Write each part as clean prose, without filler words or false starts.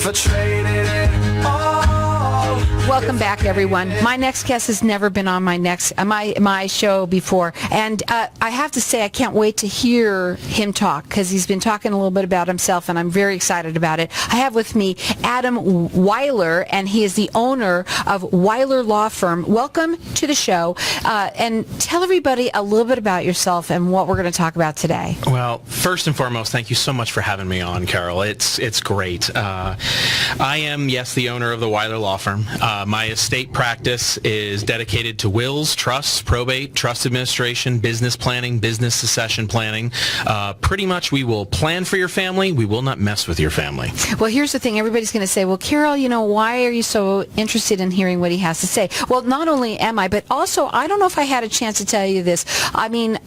if I traded it all. Welcome back, everyone. My next guest has never been on my show before, and I have to say I can't wait to hear him talk, because he's been talking a little bit about himself, and I'm very excited about it. I have with me Adam Weiler, and he is the owner of Weiler Law Firm. Welcome to the show, and tell everybody a little bit about yourself and what we're going to talk about today. Well, first and foremost, thank you so much for having me on, Carol. It's great. I am, yes, the owner of the Weiler Law Firm. My estate practice is dedicated to wills, trusts, probate, trust administration, business planning, business succession planning. Pretty much we will plan for your family. We will not mess with your family. Well, here's the thing. Everybody's going to say, well, Carol, why are you so interested in hearing what he has to say? Well, not only am I, but also I don't know if I had a chance to tell you this. I mean,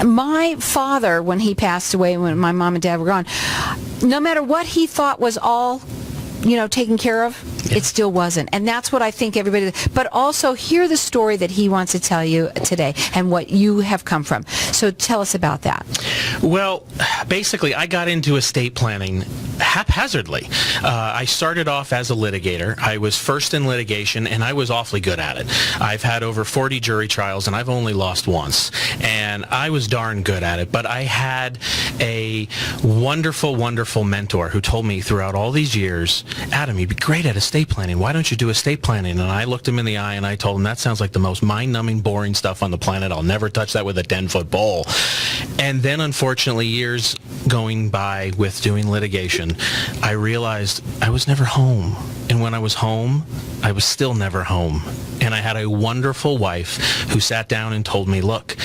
my father, when he passed away, when my mom and dad were gone, no matter what he thought was all taken care of, it still wasn't. And that's what I think everybody, but also hear the story that he wants to tell you today and what you have come from. So tell us about that. Well, basically, I got into estate planning haphazardly. I started off as a litigator. I was first in litigation, and I was awfully good at it. I've had over 40 jury trials, and I've only lost once. And I was darn good at it. But I had a wonderful, wonderful mentor who told me throughout all these years, Adam, you'd be great at estate planning. Why don't you do estate planning? And I looked him in the eye, and I told him, that sounds like the most mind-numbing, boring stuff on the planet. I'll never touch that with a 10-foot pole. And then, unfortunately, years going by with doing litigation, I realized I was never home. And when I was home, I was still never home. And I had a wonderful wife who sat down and told me, look,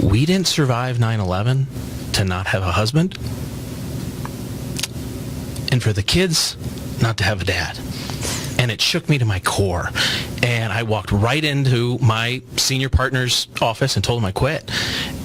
we didn't survive 9/11 to not have a husband, and for the kids not to have a dad. And it shook me to my core. And I walked right into my senior partner's office and told him I quit.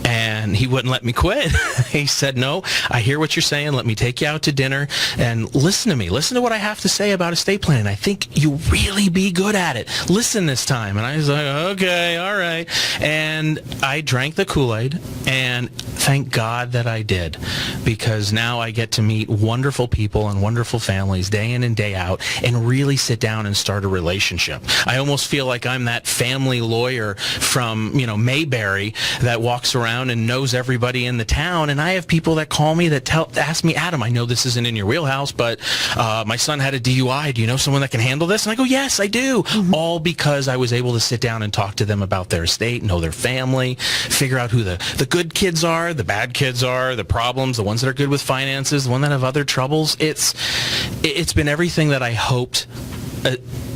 And he wouldn't let me quit. He said, no, I hear what you're saying. Let me take you out to dinner and listen to me. Listen to what I have to say about estate planning. I think you'll really be good at it. Listen this time. And I was like, okay, all right. And I drank the Kool-Aid, and thank God that I did, because now I get to meet wonderful people and wonderful families day in and day out and really sit down and start a relationship. I almost feel like I'm that family lawyer from, Mayberry that walks around and knows everybody in the town. And I have people that call me that ask me, Adam, I know this isn't in your wheelhouse, but my son had a DUI. Do you know someone that can handle this? And I go, yes, I do. Mm-hmm. All because I was able to sit down and talk to them about their estate, know their family, figure out who the good kids are, the bad kids are, the problems, the ones that are good with finances, the ones that have other troubles. It's been everything that I hoped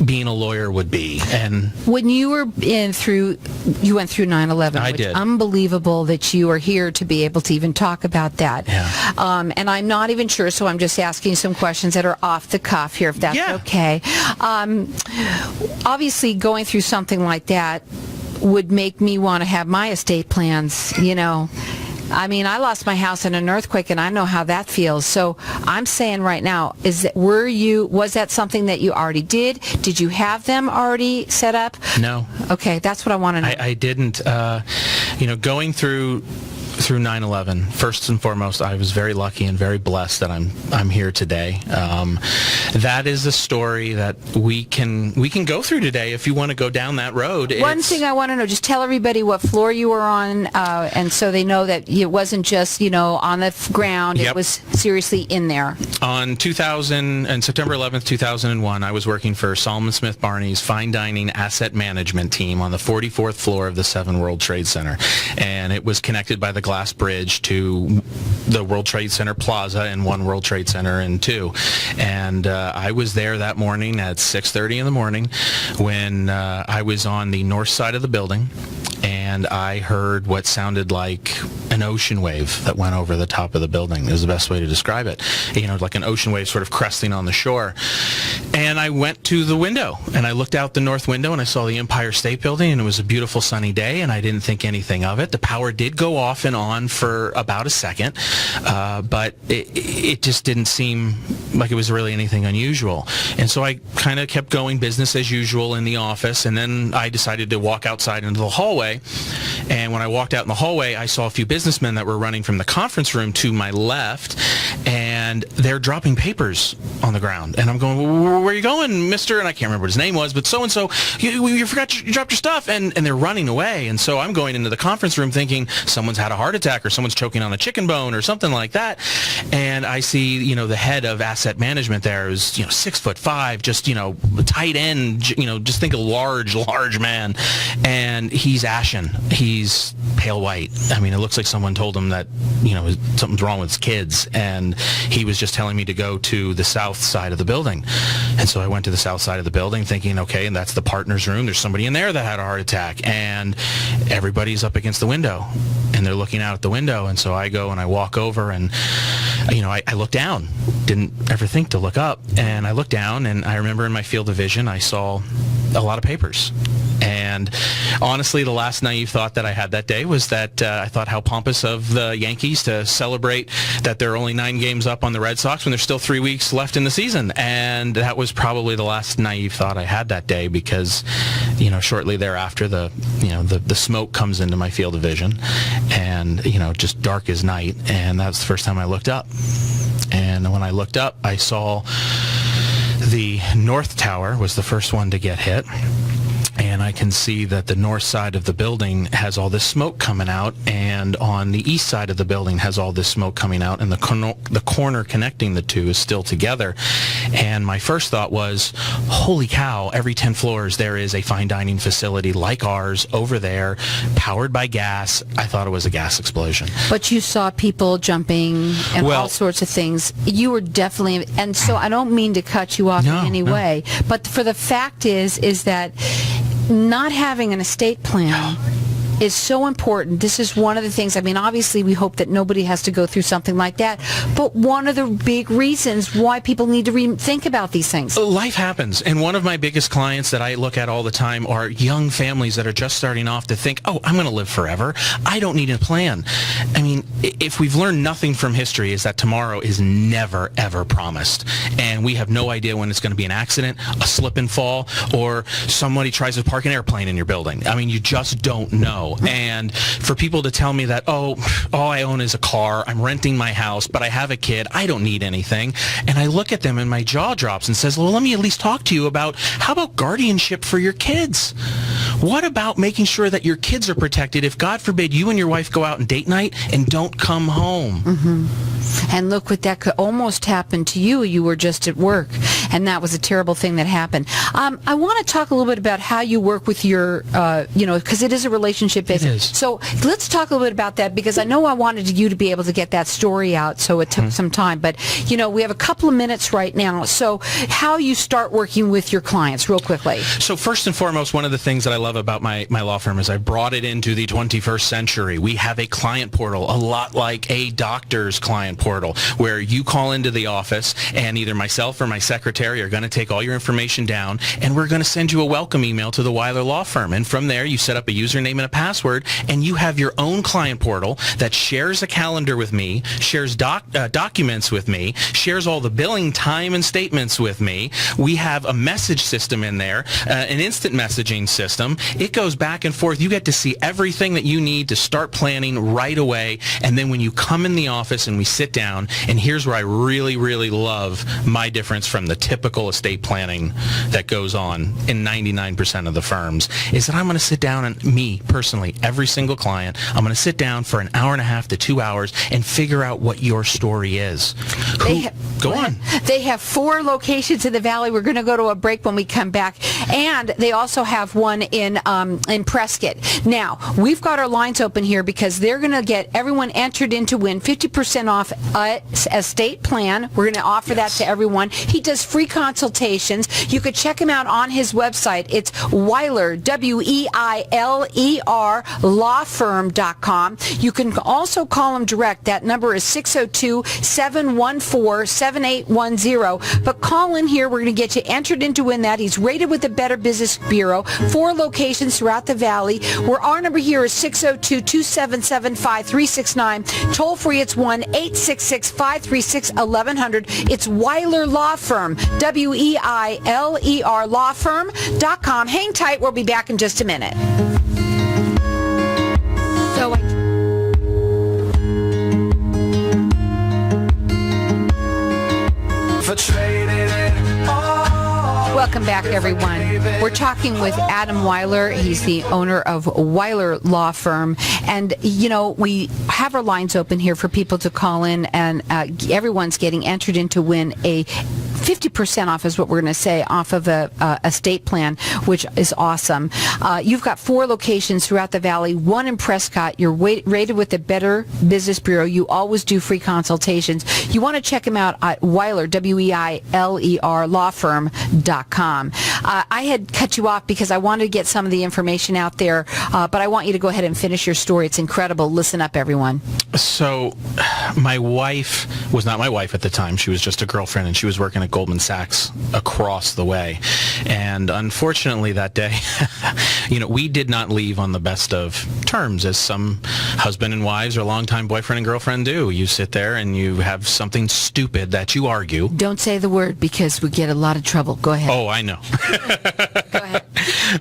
being a lawyer would be. And when you were you went through 9/11, I which did. Unbelievable that you are here to be able to even talk about that. Yeah. And I'm not even sure, so I'm just asking some questions that are off the cuff here, if that's okay. Obviously, going through something like that would make me want to have my estate plans, I mean, I lost my house in an earthquake, and I know how that feels. So I'm saying right now, was that something that you already did? Did you have them already set up? No. Okay, that's what I want to know. I didn't. Going through 9/11, first and foremost, I was very lucky and very blessed that I'm here today. That is a story that we can go through today if you want to go down that road. One thing I want to know, just tell everybody what floor you were on, and so they know that it wasn't just on the ground. Yep. It was seriously in there. On September 11th, 2001, I was working for Solomon Smith Barney's fine dining asset management team on the 44th floor of the 7 World Trade Center, and it was connected by the glass bridge to the World Trade Center Plaza and 1 World Trade Center and 2. And I was there that morning at 6:30 in the morning when I was on the north side of the building, and I heard what sounded like an ocean wave that went over the top of the building. Is the best way to describe it. Like an ocean wave sort of cresting on the shore. And I went to the window, and I looked out the north window, and I saw the Empire State Building, and it was a beautiful sunny day, and I didn't think anything of it. The power did go off and on for about a second, but it just didn't seem like it was really anything unusual. And so I kind of kept going business as usual in the office, and then I decided to walk outside into the hallway. And when I walked out in the hallway, I saw a few businessmen that were running from the conference room to my left, and and they're dropping papers on the ground. And I'm going, where are you going, mister? And I can't remember what his name was, but so-and-so, you forgot you dropped your stuff. And they're running away. And so I'm going into the conference room thinking someone's had a heart attack or someone's choking on a chicken bone or something like that. And I see, the head of asset management there is, 6'5", just, tight end, just think a large man. And he's ashen. He's pale white. I mean, it looks like someone told him that, something's wrong with his kids. And he was just telling me to go to the south side of the building. And so I went to the south side of the building thinking, okay, and that's the partner's room. There's somebody in there that had a heart attack. And everybody's up against the window. And they're looking out at the window. And so I go and I walk over and, I look down. Didn't ever think to look up. And I looked down, and I remember in my field of vision, I saw a lot of papers. And honestly, the last naive thought that I had that day was that I thought how pompous of the Yankees to celebrate that they're only 9 games up on the Red Sox when there's still 3 weeks left in the season. And that was probably the last naive thought I had that day because, shortly thereafter, the smoke comes into my field of vision and, just dark as night. And that was the first time I looked up. And when I looked up, I saw the North Tower was the first one to get hit. And I can see that the north side of the building has all this smoke coming out, and on the east side of the building has all this smoke coming out, and the corner connecting the two is still together. And my first thought was, holy cow, every 10 floors there is a fine dining facility like ours over there, powered by gas. I thought it was a gas explosion. But you saw people jumping and all sorts of things. You were definitely, and so I don't mean to cut you off in any way, but for the fact is that not having an estate plan is so important. This is one of the things, obviously we hope that nobody has to go through something like that, but one of the big reasons why people need to think about these things. Life happens, and one of my biggest clients that I look at all the time are young families that are just starting off to think, I'm going to live forever. I don't need a plan. If we've learned nothing from history is that tomorrow is never, ever promised, and we have no idea when it's going to be an accident, a slip and fall, or somebody tries to park an airplane in your building. You just don't know. And for people to tell me that, all I own is a car, I'm renting my house, but I have a kid, I don't need anything. And I look at them and my jaw drops and says, well, let me at least talk to you about, how about guardianship for your kids? What about making sure that your kids are protected if, God forbid, you and your wife go out on date night and don't come home? Mm-hmm. And look what that could almost happen to you. You were just at work, and that was a terrible thing that happened. I want to talk a little bit about how you work with your, because it is a relationship business. It is. So let's talk a little bit about that, because I know I wanted you to be able to get that story out, so it took some time. But, we have a couple of minutes right now. So how you start working with your clients, real quickly. So first and foremost, one of the things that I love about my law firm is I brought it into the 21st century. We have a client portal, a lot like a doctor's client portal, where you call into the office and either myself or my secretary are going to take all your information down, and we're going to send you a welcome email to the Weiler Law Firm. And from there, you set up a username and a password, and you have your own client portal that shares a calendar with me, shares documents with me, shares all the billing time and statements with me. We have a message system in there, an instant messaging system. It goes back and forth. You get to see everything that you need to start planning right away. And then when you come in the office and we sit down, and here's where I really, really love my difference from the typical estate planning that goes on in 99% of the firms, is that I'm going to sit down, and me personally, every single client, I'm going to sit down for an hour and a half to 2 hours and figure out what your story is. Go on. They have 4 locations in the Valley. We're going to go to a break when we come back. And they also have one in Prescott. Now, we've got our lines open here because they're going to get everyone entered in to win 50% off estate plan. We're going to offer that to everyone. He does free consultations. You could check him out on his website. It's Weiler, Weiler, lawfirm.com. You can also call him direct. That number is 602-714-7810. But call in here. We're going to get you entered in to win that. He's rated with the Better Business Bureau. 4 locations throughout the Valley. Our number here is 602-277-5369. Toll free, it's 1-866-536-1100. It's Weiler Law Firm, Weiler lawfirm.com. Hang tight. We'll be back in just a minute. Welcome back, everyone. We're talking with Adam Wyler. He's the owner of Weiler Law Firm. And, we have our lines open here for people to call in, and everyone's getting entered in to win a 50% off is what we're going to say off of a estate plan, which is awesome. You've got 4 locations throughout the valley, 1 in Prescott. You're rated with the Better Business Bureau. You always do free consultations. You want to check them out at Weiler, Weiler, lawfirm.com. I had cut you off because I wanted to get some of the information out there, but I want you to go ahead and finish your story. It's incredible. Listen up, everyone. So my wife was not my wife at the time. She was just a girlfriend, and she was working at Goldman Sachs across the way. And unfortunately that day, we did not leave on the best of terms, as some husband and wives or longtime boyfriend and girlfriend do. You sit there and you have something stupid that you argue. Don't say the word because we get a lot of trouble. Go ahead. Oh, I know. Go ahead.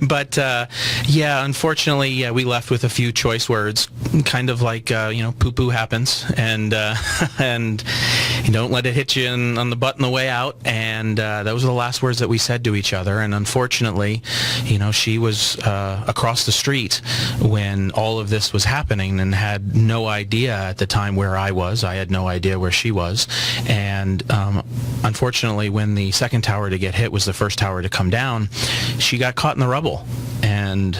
But, unfortunately, we left with a few choice words, kind of like, poo-poo happens, and you don't let it hit you on the butt on the way out, and those are the last words that we said to each other. And unfortunately, she was across the street when all of this was happening and had no idea at the time where I was. I had no idea where she was. And unfortunately, when the second tower to get hit was the first tower to come down, she got caught in the rubble. And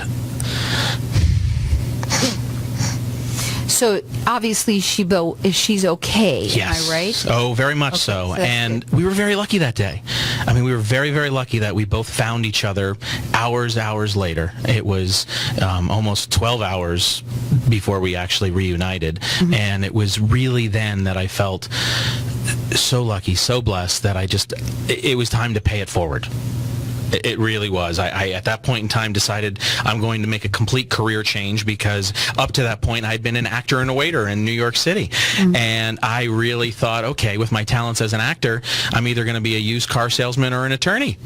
so obviously she's okay. Yes. Am I right? Oh, very much Okay, so. so And we were very lucky that day. I mean, we were very, very lucky that we both found each other hours later. It was almost 12 hours before we actually reunited. Mm-hmm. And it was really then that I felt so lucky, so blessed that it was time to pay it forward. It really was. I at that point in time decided I'm going to make a complete career change, because up to that point I'd been an actor and a waiter in New York City. Mm-hmm. And I really thought, okay, with my talents as an actor, I'm either going to be a used car salesman or an attorney.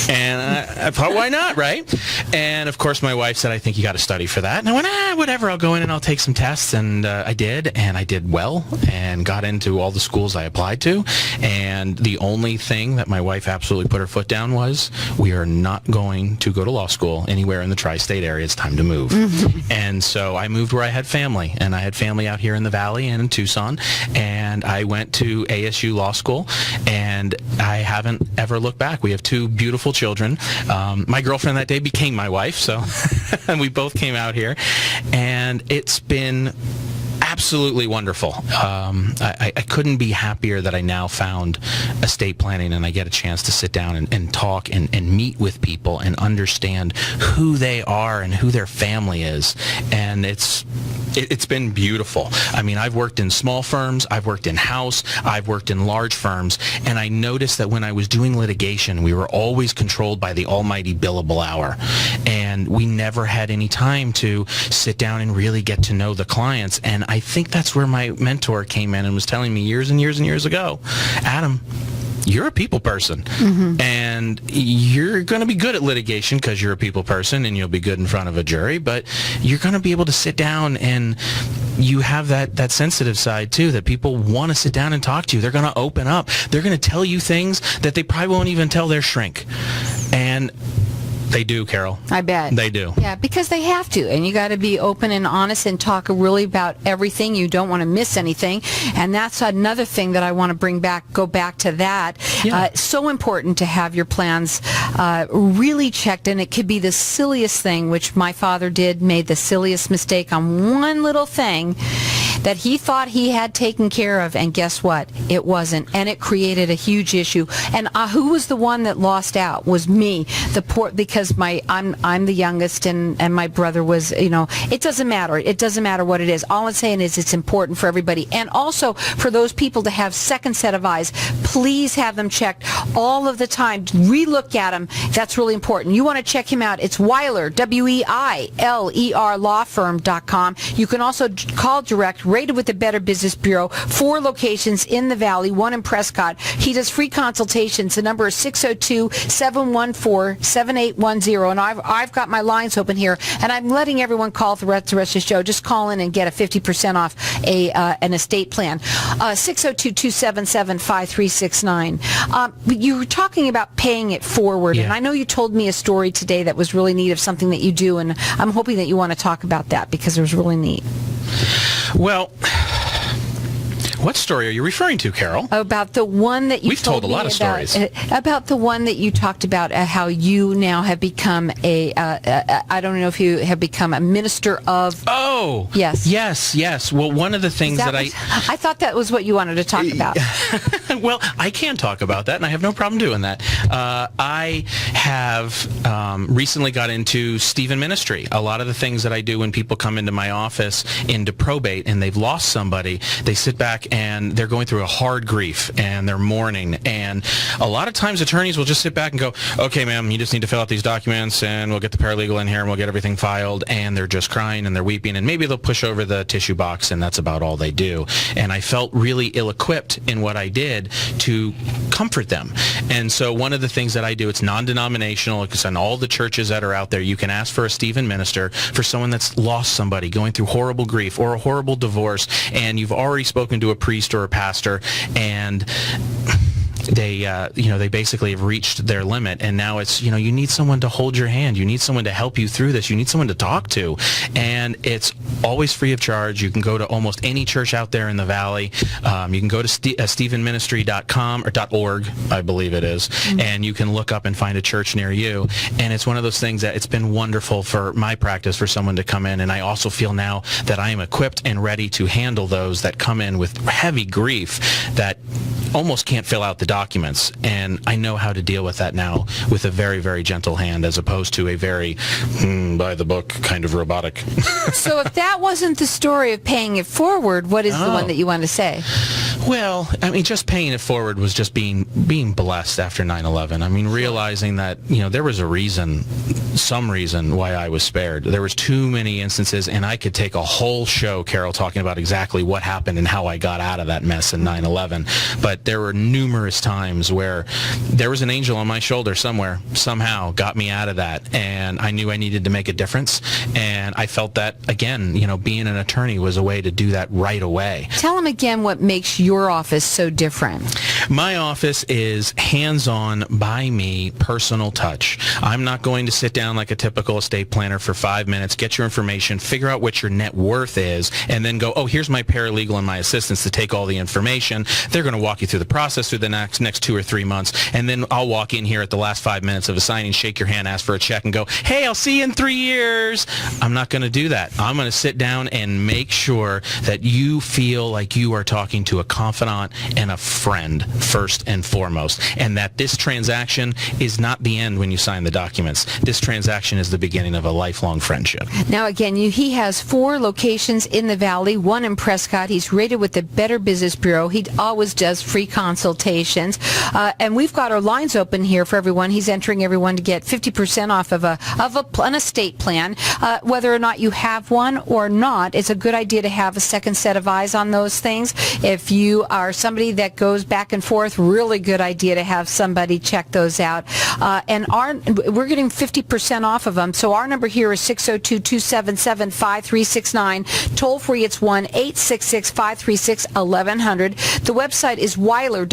And I thought, why not, right? And of course my wife said, I think you got to study for that. And I went, whatever, I'll go in and I'll take some tests. And I did, and I did well and got into all the schools I applied to. And the only thing that my wife absolutely put her foot down was, we are not going to go to law school anywhere in the tri-state area. It's time to move. Mm-hmm. And so I moved where I had family, and I had family out here in the Valley and in Tucson, and I went to ASU Law School, and I haven't ever looked back. We have 2 beautiful children. My girlfriend that day became my wife, so and we both came out here, and it's been absolutely wonderful. I couldn't be happier that I now found estate planning, and I get a chance to sit down and talk and meet with people and understand who they are and who their family is. And it's been beautiful. I mean, I've worked in small firms, I've worked in house, I've worked in large firms, and I noticed that when I was doing litigation, we were always controlled by the almighty billable hour. And we never had any time to sit down and really get to know the clients. And I think that's where my mentor came in and was telling me years and years and years ago, Adam, you're a people person. Mm-hmm. And you're going to be good at litigation because you're a people person and you'll be good in front of a jury, but you're going to be able to sit down, and you have that sensitive side too, that people want to sit down and talk to you. They're going to open up. They're going to tell you things that they probably won't even tell their shrink. And they do, Carol. I bet. They do. Yeah, because they have to. And you got to be open and honest and talk really about everything. You don't want to miss anything. And that's another thing that I want to go back to that. Yeah. So important to have your plans really checked. And it could be the silliest thing, which my father made the silliest mistake on one little thing that he thought he had taken care of. And guess what? It wasn't. And it created a huge issue. And who was the one that lost out? Was me. Because I'm the youngest, and my brother was, it doesn't matter. It doesn't matter what it is. All I'm saying is it's important for everybody. And also for those people to have second set of eyes, please have them checked all of the time. Relook at them. That's really important. You want to check him out. It's Wyler, Weiler, lawfirm.com. You can also call direct rated with the Better Business Bureau. 4 locations in the Valley, 1 in Prescott. He does free consultations. The number is 602-714-7810. And I've got my lines open here, and I'm letting everyone call the rest of the show. Just call in and get a 50% off an estate plan. 602-277-5369. You were talking about paying it forward, and I know you told me a story today that was really neat of something that you do, and I'm hoping that you want to talk about that because it was really neat. Well, what story are you referring to, Carol? About the one that you We've told a lot of stories. About the one that you talked about, how you now have become I don't know if you have become a minister of... Oh! Yes. Well, one of the things that I thought that was what you wanted to talk about. Well, I can talk about that, and I have no problem doing that. I have recently got into Stephen ministry. A lot of the things that I do when people come into my office into probate and they've lost somebody, they sit back and they're going through a hard grief and they're mourning. And a lot of times attorneys will just sit back and go, okay, ma'am, you just need to fill out these documents and we'll get the paralegal in here and we'll get everything filed. And they're just crying and they're weeping and maybe they'll push over the tissue box and that's about all they do. And I felt really ill-equipped in what I did to comfort them. And so one of the things that I do, it's non-denominational. It's on all the churches that are out there. You can ask for a Stephen minister for someone that's lost somebody, going through horrible grief or a horrible divorce, and you've already spoken to a priest or a pastor, and they basically have reached their limit, and now it's, you need someone to hold your hand. You need someone to help you through this. You need someone to talk to, and it's always free of charge. You can go to almost any church out there in the Valley. You can go to stephenministry.com or .org, I believe it is, and you can look up and find a church near you. And it's one of those things that it's been wonderful for my practice for someone to come in, and I also feel now that I am equipped and ready to handle those that come in with heavy grief that almost can't fill out the documents, and I know how to deal with that now with a very, very gentle hand as opposed to a very by the book kind of robotic. So if that wasn't the story of paying it forward, what is the one that you want to say? Well, I mean, just paying it forward was just being blessed after 9/11. I mean, realizing that, there was a reason, some reason why I was spared. There was too many instances, and I could take a whole show, Carol, talking about exactly what happened and how I got out of that mess in 9/11. But there were numerous times where there was an angel on my shoulder somewhere, somehow got me out of that, and I knew I needed to make a difference. And I felt that, again, being an attorney was a way to do that right away. Tell them again what makes your office so different. My office is hands-on, by me, personal touch. I'm not going to sit down like a typical estate planner for 5 minutes, get your information, figure out what your net worth is, and then go, oh, here's my paralegal and my assistants to take all the information. They're going to walk you through the process through the next 2 or 3 months, and then I'll walk in here at the last 5 minutes of a signing, shake your hand, ask for a check, and go, hey, I'll see you in 3 years. I'm not going to do that. I'm going to sit down and make sure that you feel like you are talking to a confidant and a friend first and foremost, and that this transaction is not the end when you sign the documents. This transaction is the beginning of a lifelong friendship. Now, again, he has 4 locations in the Valley, 1 in Prescott. He's rated with the Better Business Bureau. He always does free consultations. And we've got our lines open here for everyone. He's entering everyone to get 50% off of an estate plan. Whether or not you have one or not, it's a good idea to have a second set of eyes on those things. If you are somebody that goes back and forth, really good idea to have somebody check those out. And we're getting 50% off of them. So our number here is 602-277-5369. Toll free, it's 1-866-536-1100. The website is Weiler, Weiler,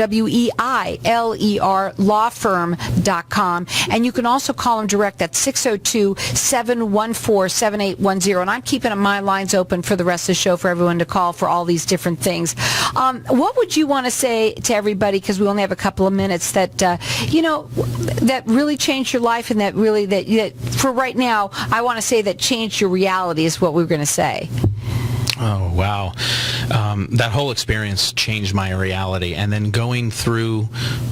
lawfirm.com. And you can also call them direct at 602-714-7810. And I'm keeping my lines open for the rest of the show for everyone to call for all these different things. What would you want to say to everybody, because we only have a couple of minutes, that, that really changed your life, and that really, that for right now, I want to say that changed your reality is what we were going to say. Oh, wow. That whole experience changed my reality. And then going through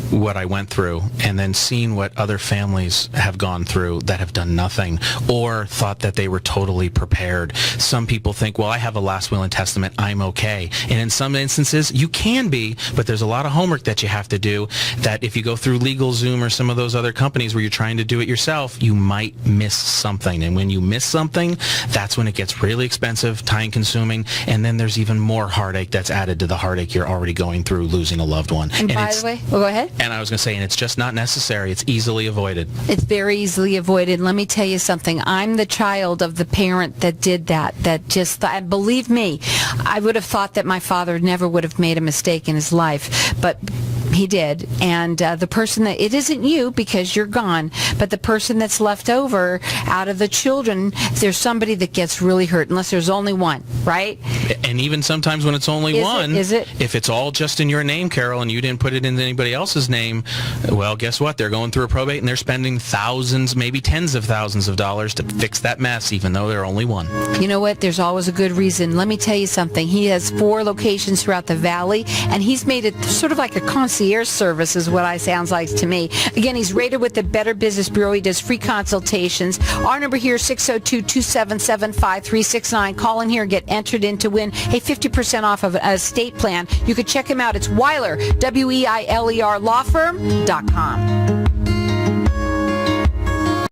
what I went through and then seeing what other families have gone through that have done nothing or thought that they were totally prepared. Some people think, well, I have a last will and testament, I'm okay. And in some instances, you can be, but there's a lot of homework that you have to do that if you go through LegalZoom or some of those other companies where you're trying to do it yourself, you might miss something. And when you miss something, that's when it gets really expensive, time-consuming, coming, and then there's even more heartache that's added to the heartache you're already going through losing a loved one. And by the way, well, go ahead. And I was going to say, and it's just not necessary. It's easily avoided. It's very easily avoided. Let me tell you something. I'm the child of the parent that did that just thought, and believe me, I would have thought that my father never would have made a mistake in his life, but he did. And the person that, it isn't you because you're gone, but the person that's left over out of the children, there's somebody that gets really hurt unless there's only one, right? And even sometimes when it's only one, is it? If it's all just in your name, Carol, and you didn't put it in anybody else's name, well, guess what? They're going through a probate and they're spending thousands, maybe tens of thousands of dollars to fix that mess, even though they're only one. You know what? There's always a good reason. Let me tell you something. He has 4 locations throughout the valley, and he's made it sort of like a concierge service is what I sounds like to me. Again, he's rated with the Better Business Bureau. He does free consultations. Our number here is 602-277-5369. Call in here and get entered in to win a 50% off of an estate plan. You could check him out. It's Weiler, Weiler, lawfirm.com.